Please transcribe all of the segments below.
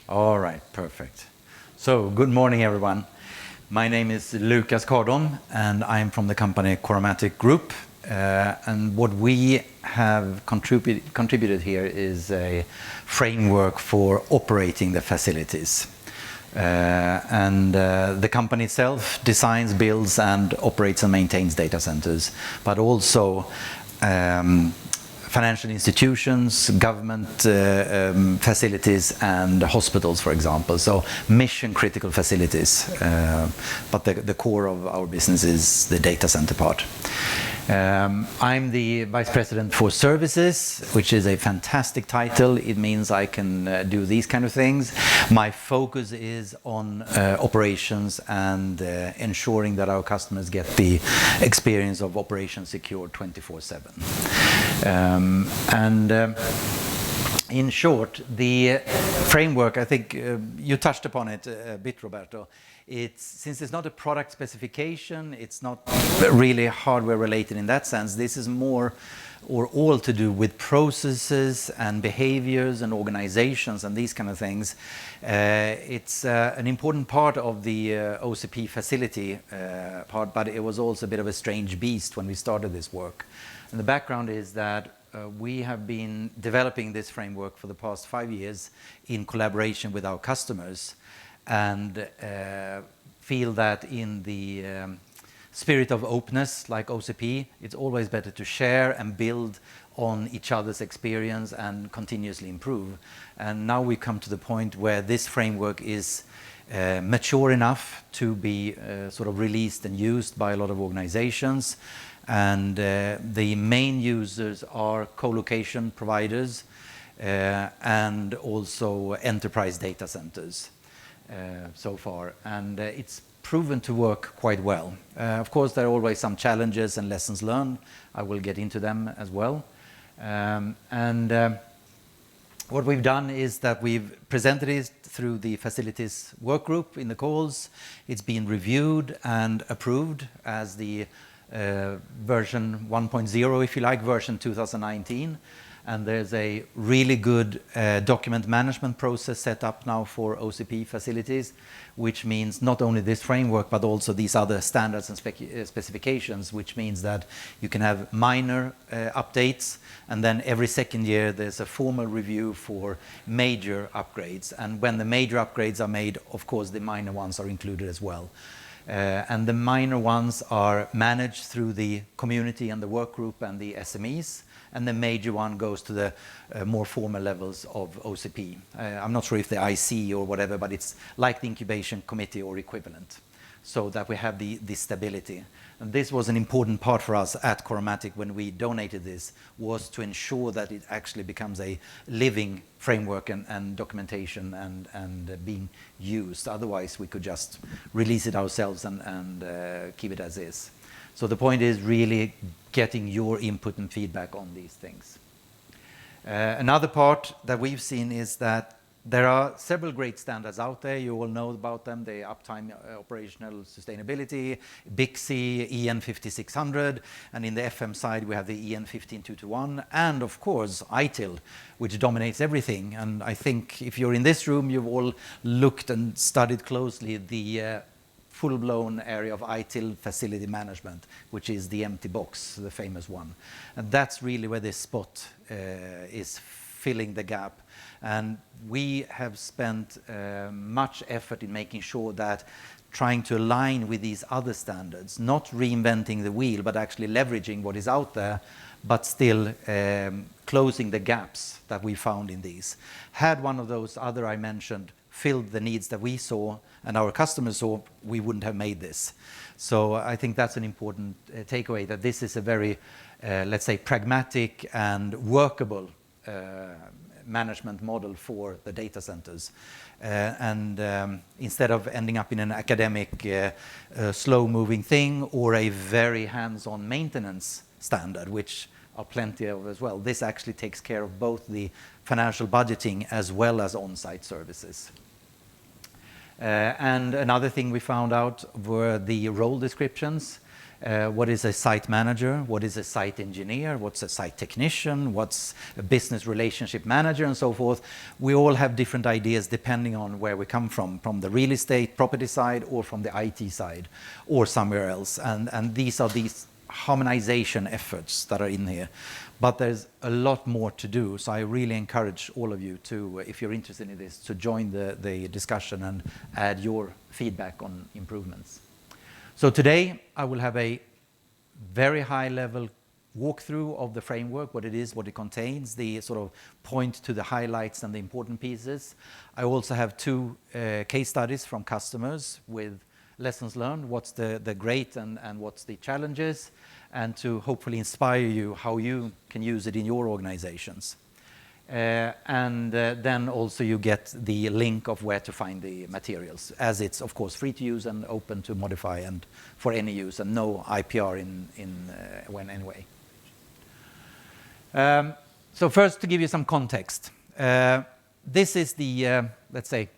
All right, perfect. So, good morning, everyone. My name is Lucas Cardholm, and I'm from the company Chromatic Group. And what we have contributed here is a framework for operating the facilities. The company itself designs, builds, and operates and maintains data centers, but also financial institutions, government facilities, and hospitals, for example. So mission-critical facilities. But the core of our business is the data center part. I'm the Vice President for Services, which is a fantastic title. It means I can do these kind of things. My focus is on operations and ensuring that our customers get the experience of Operation Secure 24/7. In short, the framework, I think you touched upon it a bit, Roberto. Since it's not a product specification, it's not really hardware related in that sense. This is more or all to do with processes and behaviors and organizations and these kind of things. It's an important part of the OCP facility part, but it was also a bit of a strange beast when we started this work. And the background is that we have been developing this framework for the past 5 years in collaboration with our customers, and feel that in the spirit of openness, like OCP, it's always better to share and build on each other's experience and continuously improve. And now we come to the point where this framework is mature enough to be sort of released and used by a lot of organizations. And the main users are co-location providers and also enterprise data centers so far. And it's proven to work quite well. Of course, there are always some challenges and lessons learned. I will get into them as well. What we've done is that we've presented it through the facilities work group in the calls. It's been reviewed and approved as the version 1.0, if you like, version 2019. And there's a really good document management process set up now for OCP facilities, which means not only this framework, but also these other standards and specifications, which means that you can have minor updates, and then every second year there's a formal review for major upgrades. And when the major upgrades are made, of course, the minor ones are included as well. And the minor ones are managed through the community and the work group and the SMEs, and the major one goes to the more formal levels of OCP. I'm not sure if the IC or whatever, but it's like the incubation committee or equivalent, so that we have the stability. And this was an important part for us at Chromatic when we donated this, was to ensure that it actually becomes a living framework and documentation and being used. Otherwise, we could just release it ourselves and keep it as is. So the point is really getting your input and feedback on these things. Another part that we've seen is that there are several great standards out there. You all know about them. The Uptime Operational Sustainability, BICSI, EN 5600, and in the FM side we have the EN 15221, and of course ITIL, which dominates everything. And I think if you're in this room, you've all looked and studied closely the full-blown area of ITIL facility management, which is the empty box, the famous one. And that's really where this spot is filling the gap. And we have spent much effort in making sure that trying to align with these other standards, not reinventing the wheel, but actually leveraging what is out there, but still closing the gaps that we found in these. Had one of those other I mentioned filled the needs that we saw and our customers saw, we wouldn't have made this. So I think that's an important takeaway, that this is a very, let's say, pragmatic and workable management model for the data centers. Instead of ending up in an academic, slow-moving thing or a very hands-on maintenance standard, which are plenty of as well, this actually takes care of both the financial budgeting as well as on-site services. And another thing we found out were the role descriptions. What is a site manager? What is a site engineer? What's a site technician? What's a business relationship manager, and so forth? We all have different ideas depending on where we come from the real estate, property side, or from the IT side, or somewhere else. And these are these harmonization efforts that are in here. But there's a lot more to do, so I really encourage all of you to, if you're interested in this, to join the discussion and add your feedback on improvements. So today I will have a very high-level walkthrough of the framework, what it is, what it contains, the sort of point to the highlights and the important pieces. I also have 2 case studies from customers with lessons learned, what's the great and what's the challenges, and to hopefully inspire you how you can use it in your organizations. Then also you get the link of where to find the materials, as it's of course free to use and open to modify and for any use, and no IPR in any way. So first, to give you some context, this is the let's say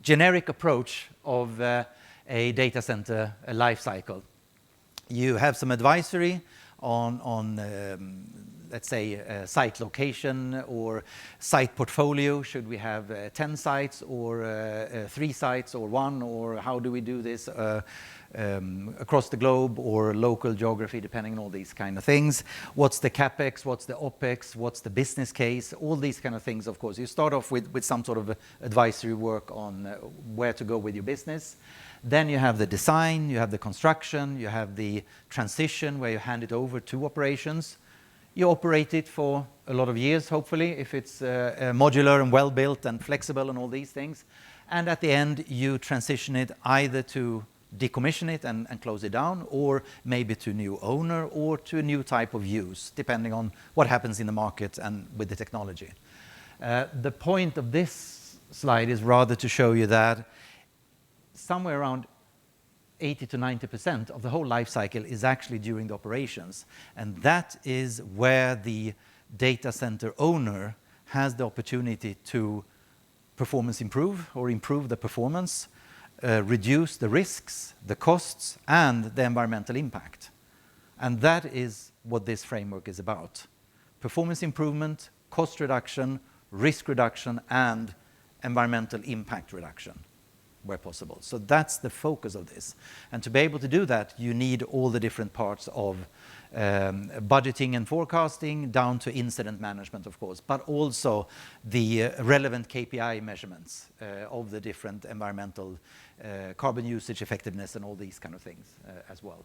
generic approach of a data center life cycle. You have some advisory on let's say, site location or site portfolio. Should we have 10 sites or 3 sites or 1, or how do we do this across the globe or local geography, depending on all these kind of things. What's the CapEx, what's the OpEx, what's the business case, all these kind of things, of course. You start off with some sort of advisory work on where to go with your business. Then you have the design, you have the construction, you have the transition where you hand it over to operations. You operate it for a lot of years, hopefully, if it's modular and well-built and flexible and all these things. And at the end, you transition it either to decommission it and close it down, or maybe to a new owner or to a new type of use, depending on what happens in the market and with the technology. The point of this slide is rather to show you that somewhere around 80 to 90% of the whole life cycle is actually during the operations. And that is where the data center owner has the opportunity to performance improve or improve the performance, reduce the risks, the costs, and the environmental impact. And that is what this framework is about. Performance improvement, cost reduction, risk reduction, and environmental impact reduction, where possible. So that's the focus of this. And to be able to do that, you need all the different parts of budgeting and forecasting, down to incident management, of course, but also the relevant KPI measurements of the different environmental carbon usage, effectiveness, and all these kind of things as well.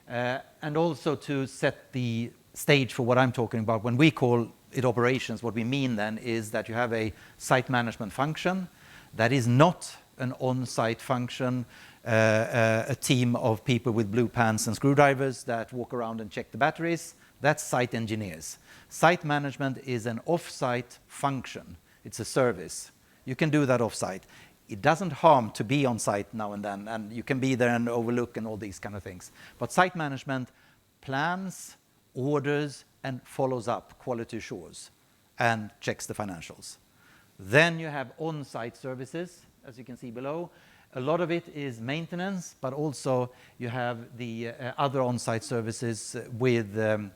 And also to set the stage for what I'm talking about, when we call it operations, what we mean then is that you have a site management function that is not an on-site function, a team of people with blue pants and screwdrivers that walk around and check the batteries. That's site engineers. Site management is an off-site function. It's a service. You can do that off-site. It doesn't harm to be on site now and then, and you can be there and overlook and all these kind of things. But site management plans, orders, and follows up, quality assures, and checks the financials. Then you have on-site services, as you can see below. A lot of it is maintenance, but also you have the other on-site services with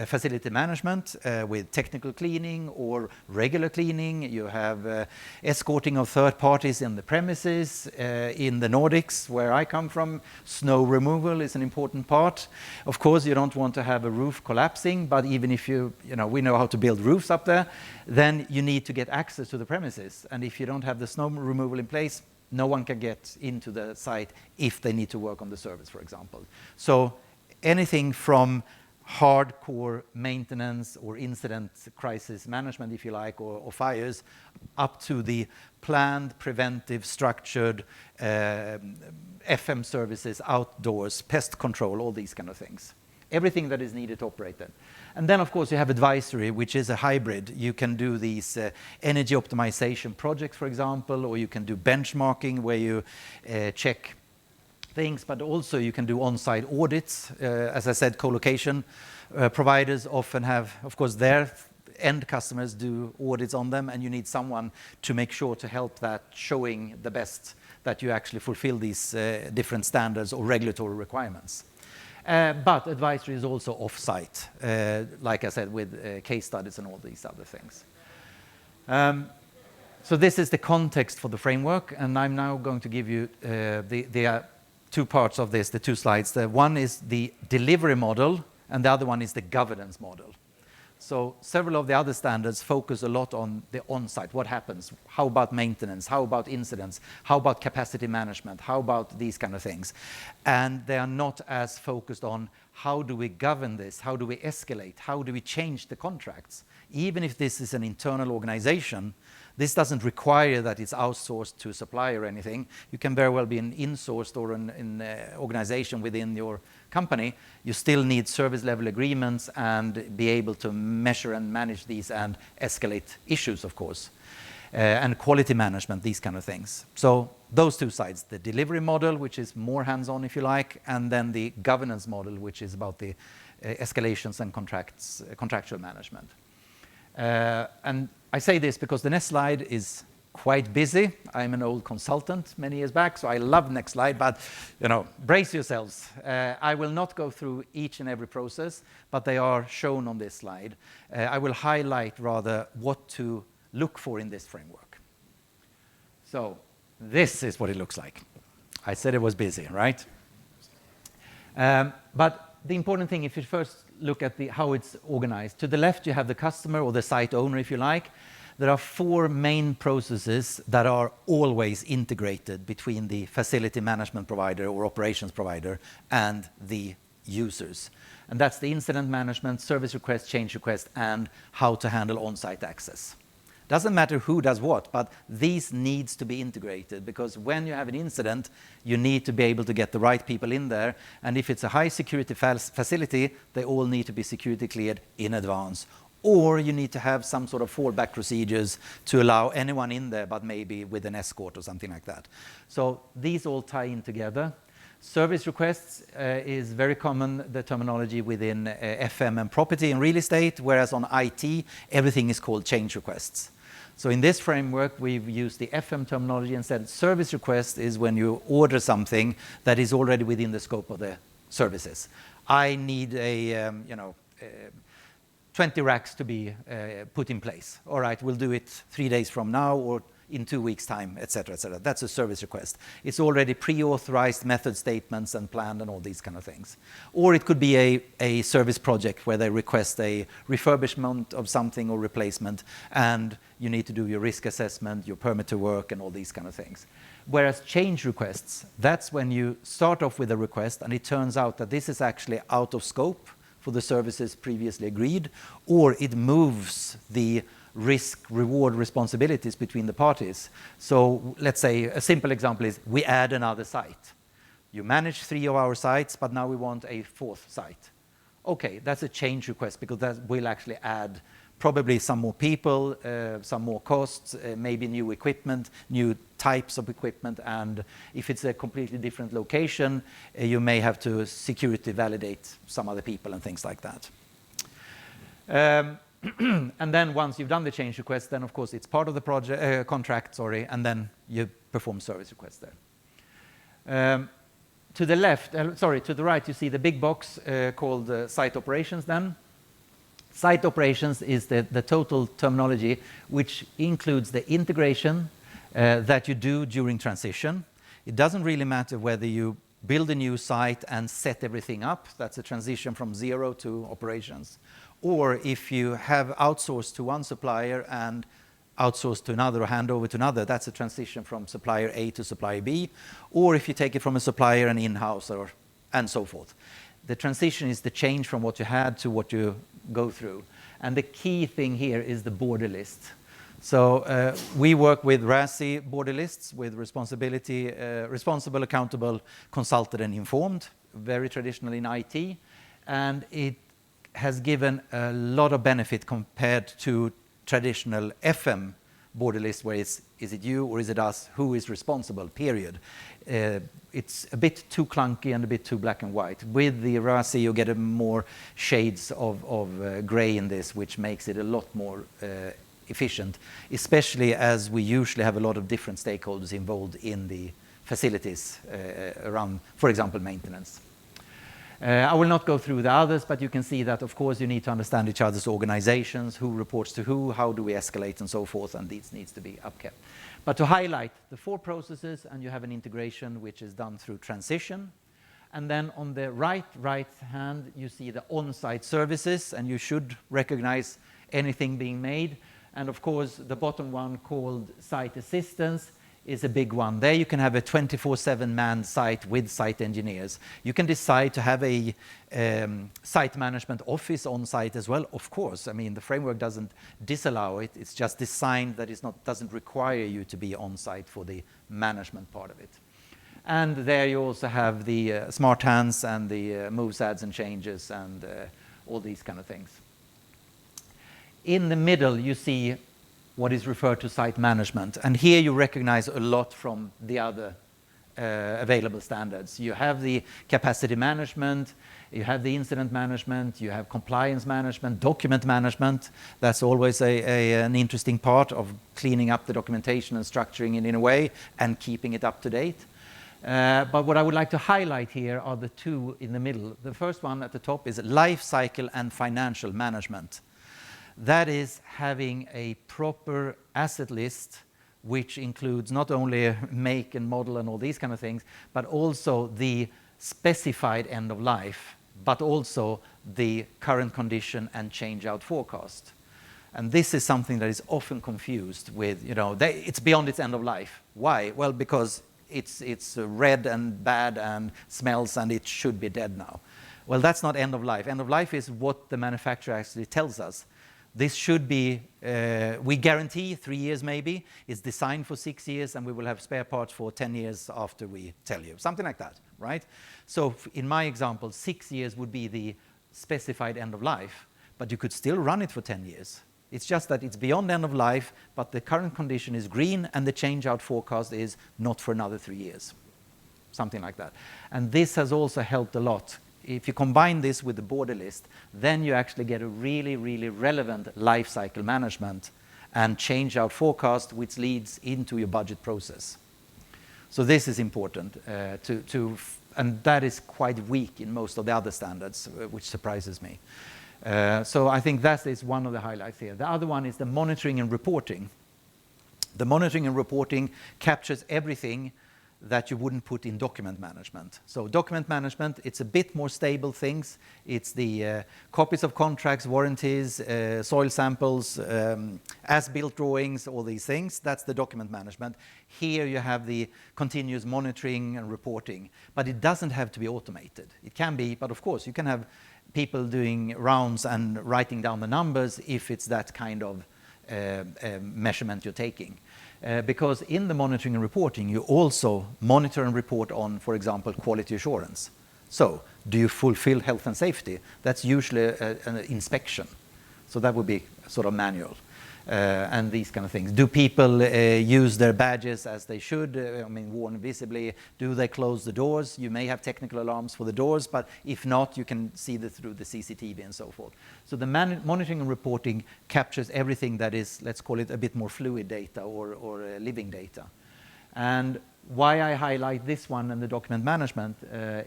facility management, with technical cleaning or regular cleaning. You have escorting of third parties in the premises. In the Nordics, where I come from, snow removal is an important part. Of course, you don't want to have a roof collapsing, but even if we know how to build roofs up there, then you need to get access to the premises. And if you don't have the snow removal in place, no one can get into the site if they need to work on the service, for example. So anything from hardcore maintenance or incident crisis management, if you like, or fires, up to the planned, preventive, structured FM services, outdoors, pest control, all these kind of things. Everything that is needed to operate them. And then, of course, you have advisory, which is a hybrid. You can do these energy optimization projects, for example, or you can do benchmarking where you check things, but also you can do on-site audits. As I said, co-location providers often have, of course, their end customers do audits on them, and you need someone to make sure to help that, showing the best that you actually fulfill these different standards or regulatory requirements. But advisory is also off-site, like I said, with case studies and all these other things. So this is the context for the framework, and I'm now going to give you the two parts of this, the two slides. The one is the delivery model, and the other one is the governance model. So several of the other standards focus a lot on the on-site, what happens, how about maintenance, how about incidents, how about capacity management, how about these kind of things. And they are not as focused on how do we govern this, how do we escalate, how do we change the contracts. Even if this is an internal organization, this doesn't require that it's outsourced to a supplier or anything. You can very well be an insourced or an organization within your company. You still need service level agreements and be able to measure and manage these and escalate issues, of course, and quality management, these kind of things. So those two sides, the delivery model, which is more hands-on if you like, and then the governance model, which is about the escalations and contractual management. And I say this because the next slide is quite busy. I'm an old consultant many years back, so I love the next slide, but brace yourselves. I will not go through each and every process, but they are shown on this slide. I will highlight rather what to look for in this framework. So this is what it looks like. I said it was busy, right? But the important thing, if you first look at how it's organized, to the left you have the customer or the site owner, if you like. There are four main processes that are always integrated between the facility management provider or operations provider and the users. And that's the incident management, service request, change request, and how to handle on-site access. Doesn't matter who does what, but these needs to be integrated, because when you have an incident, you need to be able to get the right people in there. And if it's a high security facility, they all need to be security cleared in advance. Or you need to have some sort of fallback procedures to allow anyone in there, but maybe with an escort or something like that. So these all tie in together. Service requests is very common, the terminology within FM and property and real estate, whereas on IT, everything is called change requests. So in this framework, we've used the FM terminology and said service request is when you order something that is already within the scope of the services. I need 20 racks to be put in place. All right, we'll do it 3 days from now or in 2 weeks' time, etc., etc. That's a service request. It's already pre-authorized method statements and planned and all these kind of things. Or it could be a service project where they request a refurbishment of something or replacement, and you need to do your risk assessment, your permit to work, and all these kind of things. Whereas change requests, that's when you start off with a request and it turns out that this is actually out of scope for the services previously agreed, or it moves the risk-reward responsibilities between the parties. So let's say a simple example is we add another site. You manage 3 of our sites, but now we want a 4th site. Okay, that's a change request because that will actually add probably some more people, some more costs, maybe new equipment, new types of equipment, and if it's a completely different location, you may have to security validate some other people and things like that. And then once you've done the change request, then of course it's part of the project contract, and then you perform service requests there. To the left, to the right, you see the big box called site operations then. Site operations is the total terminology which includes the integration that you do during transition. It doesn't really matter whether you build a new site and set everything up. That's a transition from 0 to operations. Or if you have outsourced to one supplier and outsourced to another or hand over to another, that's a transition from supplier A to supplier B. Or if you take it from a supplier and in-house and so forth. The transition is the change from what you had to what you go through. And the key thing here is the border list. So we work with RASI border lists with responsible, accountable, consulted and informed, very traditional in IT. And it has given a lot of benefit compared to traditional FM border list where it's, is it you or is it us? Who is responsible, period. It's a bit too clunky and a bit too black and white. With the RASI, you get more shades of gray in this, which makes it a lot more efficient, especially as we usually have a lot of different stakeholders involved in the facilities around, for example, maintenance. I will not go through the others, but you can see that, of course, you need to understand each other's organizations, who reports to who, how do we escalate, and so forth, and these needs to be upkept. But to highlight the 4 processes, and you have an integration which is done through transition. And then on the right hand, you see the on-site services, and you should recognize anything being made. And of course, the bottom one called site assistance is a big one. There you can have a 24/7 manned site with site engineers. You can decide to have a site management office on site as well, of course. I mean, the framework doesn't disallow it. It's just designed that it doesn't require you to be on site for the management part of it. And there you also have the smart hands and the moves, adds, and changes, and all these kind of things. In the middle, you see what is referred to site management. And here you recognize a lot from the other available standards. You have the capacity management, you have the incident management, you have compliance management, document management. That's always an interesting part of cleaning up the documentation and structuring it in a way and keeping it up to date. But what I would like to highlight here are the 2 in the middle. The first one at the top is life cycle and financial management. That is having a proper asset list, which includes not only make and model and all these kind of things, but also the specified end of life, but also the current condition and change out forecast. And this is something that is often confused with, it's beyond its end of life. Why? Well, because it's red and bad and smells and it should be dead now. Well, that's not end of life. End of life is what the manufacturer actually tells us. This should be, we guarantee 3 years maybe. It's designed for 6 years, and we will have spare parts for 10 years after we tell you. Something like that, right? So in my example, 6 years would be the specified end of life, but you could still run it for 10 years. It's just that it's beyond end of life, but the current condition is green, and the change-out forecast is not for another 3 years. Something like that. And this has also helped a lot. If you combine this with the border list, then you actually get a really, really relevant life cycle management and change out forecast, which leads into your budget process. So this is important and that is quite weak in most of the other standards, which surprises me. So I think that is one of the highlights here. The other one is the monitoring and reporting. The monitoring and reporting captures everything that you wouldn't put in document management. So document management, it's a bit more stable things. It's the copies of contracts, warranties, soil samples, as-built drawings, all these things. That's the document management. Here you have the continuous monitoring and reporting, but it doesn't have to be automated. It can be, but of course you can have people doing rounds and writing down the numbers if it's that kind of measurement you're taking. Because in the monitoring and reporting, you also monitor and report on, for example, quality assurance. So, do you fulfill health and safety? That's usually an inspection. So that would be sort of manual. And these kind of things. Do people use their badges as they should? Worn visibly. Do they close the doors? You may have technical alarms for the doors, but if not, you can see through the CCTV and so forth. So the monitoring and reporting captures everything that is, let's call it a bit more fluid data or living data. And why I highlight this one and the document management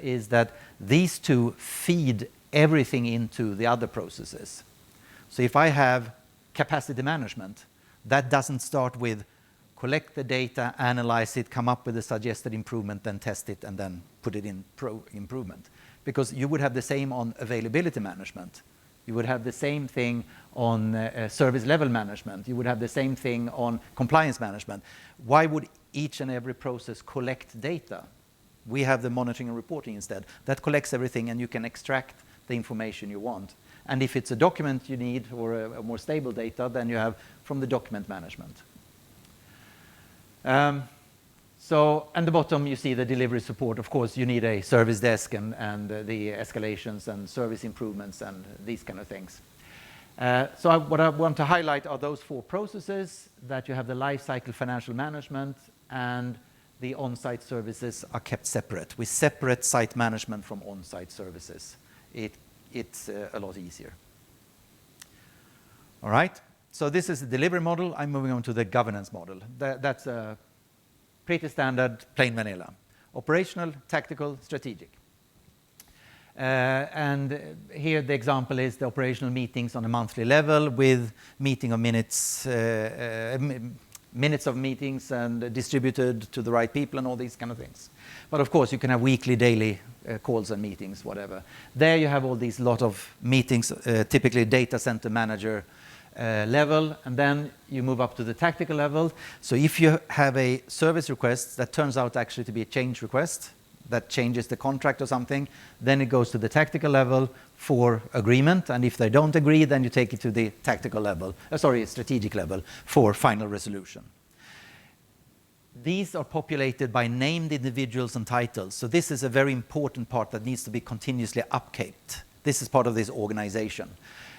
is that these two feed everything into the other processes. So if I have capacity management, that doesn't start with collect the data, analyze it, come up with a suggested improvement, then test it, and then put it in improvement. Because you would have the same on availability management. You would have the same thing on service level management. You would have the same thing on compliance management. Why would each and every process collect data? We have the monitoring and reporting instead. That collects everything, and you can extract the information you want. And if it's a document you need or a more stable data, then you have from the document management. And the bottom you see the delivery support. Of course, you need a service desk and the escalations and service improvements and these kind of things. What I want to highlight are those 4 processes, that you have the life cycle financial management, and the on-site services are kept separate. We separate site management from on-site services. It's a lot easier. All right, so this is the delivery model. I'm moving on to the governance model. That's a pretty standard, plain vanilla. Operational, tactical, strategic. And here the example is the operational meetings on a monthly level with meeting of minutes, minutes of meetings and distributed to the right people and all these kind of things. But of course you can have weekly, daily calls and meetings, whatever. There you have all these lot of meetings, typically data center manager level, and then you move up to the tactical level. So if you have a service request that turns out actually to be a change request, that changes the contract or something, then it goes to the tactical level for agreement, and if they don't agree, then you take it to the tactical level, strategic level for final resolution. These are populated by named individuals and titles, so this is a very important part that needs to be continuously upkept. This is part of this organization.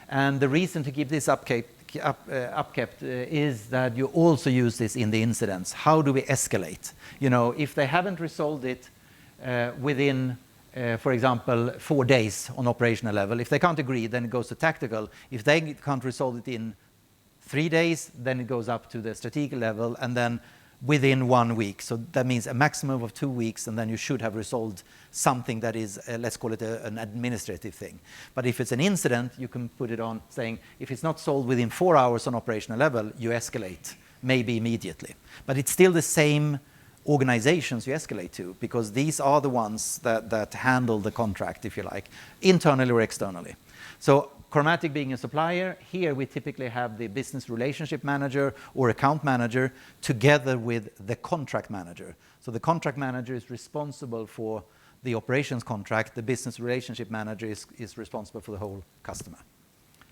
And the reason to keep this upkept is that you also use this in the incidents. How do we escalate? You know, if they haven't resolved it within, for example, 4 days on operational level. If they can't agree, then it goes to tactical. If they can't resolve it in 3 days, then it goes up to the strategic level, and then within 1 week. So that means a maximum of 2 weeks, and then you should have resolved something that is, let's call it an administrative thing. But if it's an incident, you can put it on saying, if it's not solved within 4 hours on operational level, you escalate, maybe immediately. But it's still the same organizations you escalate to, because these are the ones that handle the contract, if you like, internally or externally. So Chromatic being a supplier, here we typically have the business relationship manager or account manager together with the contract manager. So the contract manager is responsible for the operations contract, the business relationship manager is responsible for the whole customer.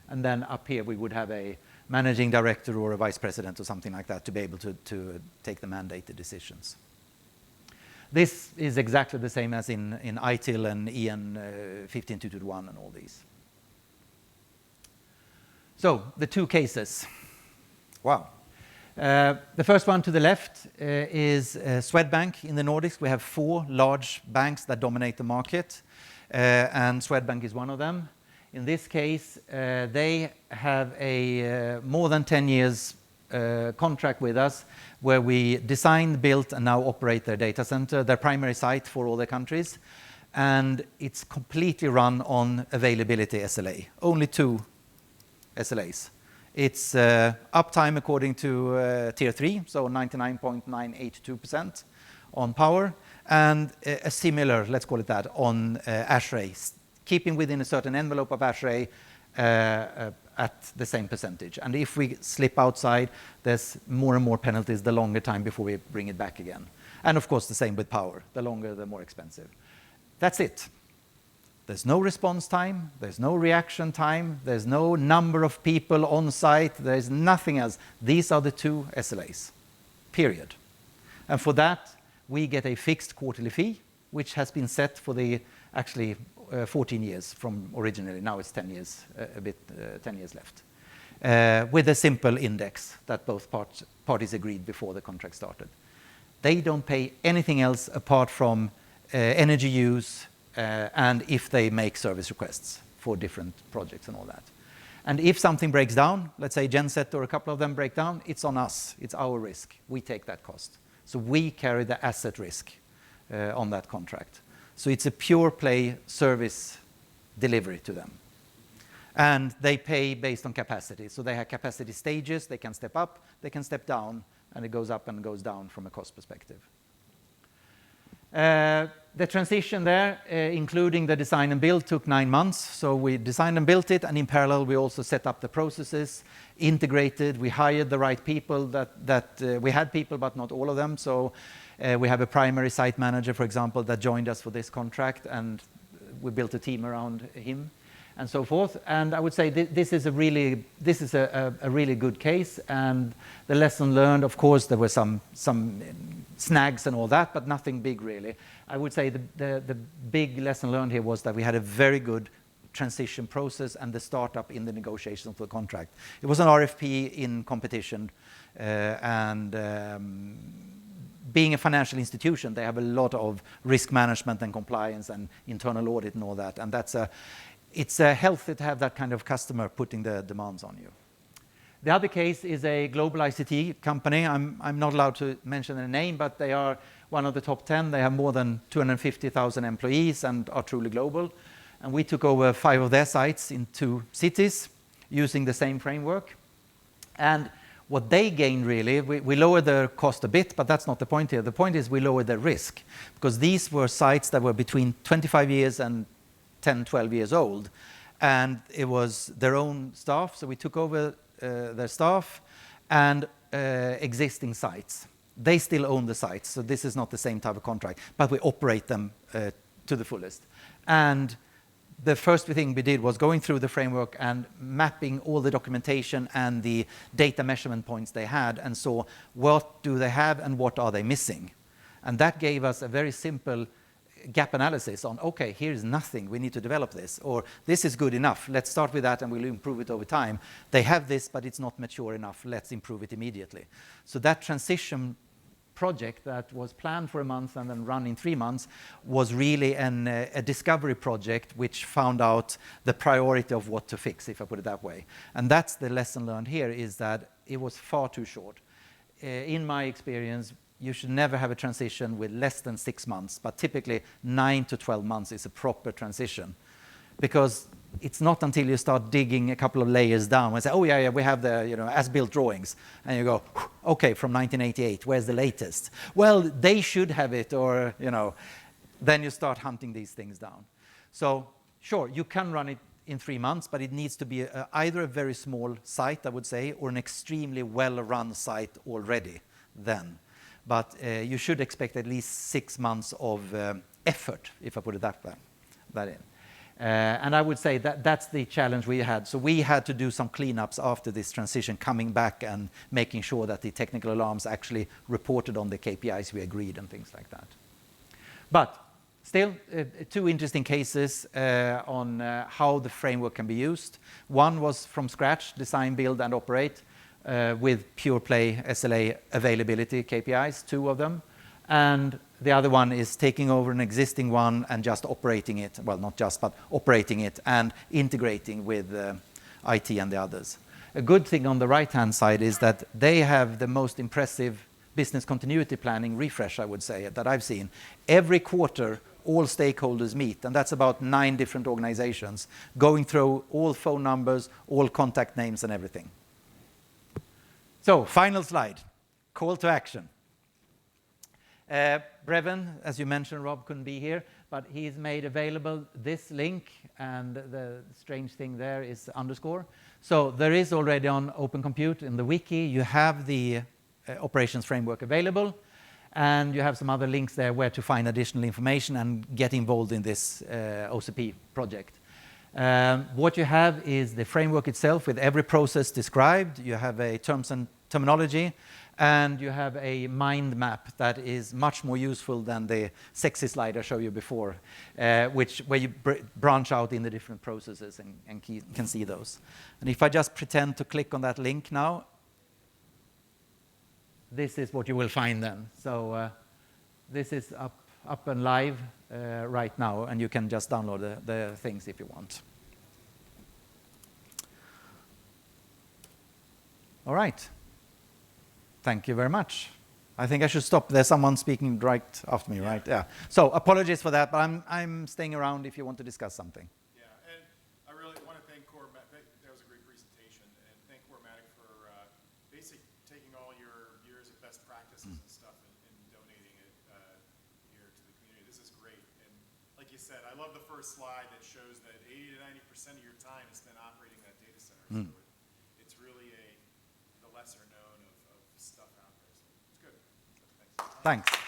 And then up here we would have a managing director or a vice president or something like that to be able to take the mandated decisions. This is exactly the same as in ITIL and EN 15221 and all these. So the two cases. Wow. The first one to the left is Swedbank in the Nordics. We have 4 large banks that dominate the market, and Swedbank is one of them. In this case, they have a more than 10 years contract with us where we design, built, and now operate their data center, their primary site for all their countries. And it's completely run on availability SLA. Only 2 SLAs. It's uptime according to tier 3, so 99.982% on power, and a similar, let's call it that, on ASHRAE, keeping within a certain envelope of ASHRAE at the same percentage. And if we slip outside, there's more and more penalties the longer time before we bring it back again. And of course the same with power. The longer, the more expensive. That's it. There's no response time, there's no reaction time, there's no number of people on site, there's nothing else. These are the 2 SLAs, period. And for that, we get a fixed quarterly fee, which has been set for the actually 14 years from originally. Now it's 10 years, 10 years left, with a simple index that both parties agreed before the contract started. They don't pay anything else apart from energy use, and if they make service requests for different projects and all that. And if something breaks down, let's say Genset or a couple of them break down, it's on us. It's our risk. We take that cost. So we carry the asset risk on that contract. So it's a pure play service delivery to them. And they pay based on capacity. So they have capacity stages. They can step up, they can step down, and it goes up and goes down from a cost perspective. The transition there, including the design and build, took 9 months. So we designed and built it, and in parallel we also set up the processes, integrated, we hired the right people we had people, but not all of them. So we have a primary site manager, for example, that joined us for this contract, and we built a team around him and so forth. And I would say this is a really good case. And the lesson learned, of course, there were some snags and all that, but nothing big really. I would say the big lesson learned here was that we had a very good transition process and the startup in the negotiations for the contract. It was an RFP in competition, being a financial institution, they have a lot of risk management and compliance and internal audit and all that. And it's healthy to have that kind of customer putting the demands on you. The other case is a global ICT company. I'm not allowed to mention their name, but they are one of the top 10. They have more than 250,000 employees and are truly global. and we took over 5 of their sites in 2 cities using the same framework. And what they gained really, we lowered their cost a bit, but that's not the point here. The point is we lowered their risk, because these were sites that were between 25 years and 10, 12 years old. And it was their own staff, so we took over their staff and existing sites. They still own the sites, so this is not the same type of contract, but we operate them to the fullest. And the first thing we did was going through the framework and mapping all the documentation and the data measurement points they had, and saw what do they have and what are they missing. And that gave us a very simple gap analysis on, okay, here's nothing, we need to develop this, or this is good enough, let's start with that and we'll improve it over time. They have this, but it's not mature enough, let's improve it immediately. So that transition project that was planned for a month and then run in 3 months was really a discovery project which found out the priority of what to fix, if I put it that way. And that's the lesson learned here, is that it was far too short. In my experience, you should never have a transition with less than 6 months, but typically 9 to 12 months is a proper transition. Because it's not until you start digging a couple of layers down and say, oh yeah, we have the as-built drawings, and you go, okay, from 1988, where's the latest? Well, they should have it, or then you start hunting these things down. So sure, you can run it in 3 months, but it needs to be either a very small site, I would say, or an extremely well-run site already then. But you should expect at least 6 months of effort, if I put it that in. And I would say that that's the challenge we had. So we had to do some cleanups after this transition, coming back and making sure that the technical alarms actually reported on the KPIs we agreed and things like that. But still, 2 interesting cases on how the framework can be used. One was from scratch, design, build, and operate with pure play SLA availability KPIs, 2 of them. And the other one is taking over an existing one and just operating it, well, not just, but operating it and integrating with IT and the others. A good thing on the right-hand side is that they have the most impressive business continuity planning refresh, I would say, that I've seen. Every quarter, all stakeholders meet, and that's about 9 different organizations, going through all phone numbers, all contact names and everything. So, final slide, call to action. Brevin, as you mentioned, Rob couldn't be here, but he's made available this link, and the strange thing there is underscore. So there is already on Open Compute in the wiki, you have the operations framework available, and you have some other links there where to find additional information and get involved in this OCP project. What you have is the framework itself with every process described. You have a terms and terminology, and you have a mind map that is much more useful than the sexy slide I showed you before, where you branch out in the different processes and can see those. And if I just pretend to click on that link now, this is what you will find then. So this is up and live right now, and you can just download the things if you want. All right. Thank you very much. I think I should stop. There's someone speaking right after me, right? Yeah. So apologies for that, but I'm staying around if you want to discuss something. Yeah, and I really want to thank Corematic. That was a great presentation, and thank Corematic for basically taking all your years of best practices and stuff and donating it here to the community. This is great, and like you said, I love the first slide that shows that 80 to 90% of your time is spent operating that data center. So it's really the lesser known of stuff out there. So it's good. So thanks. Thanks.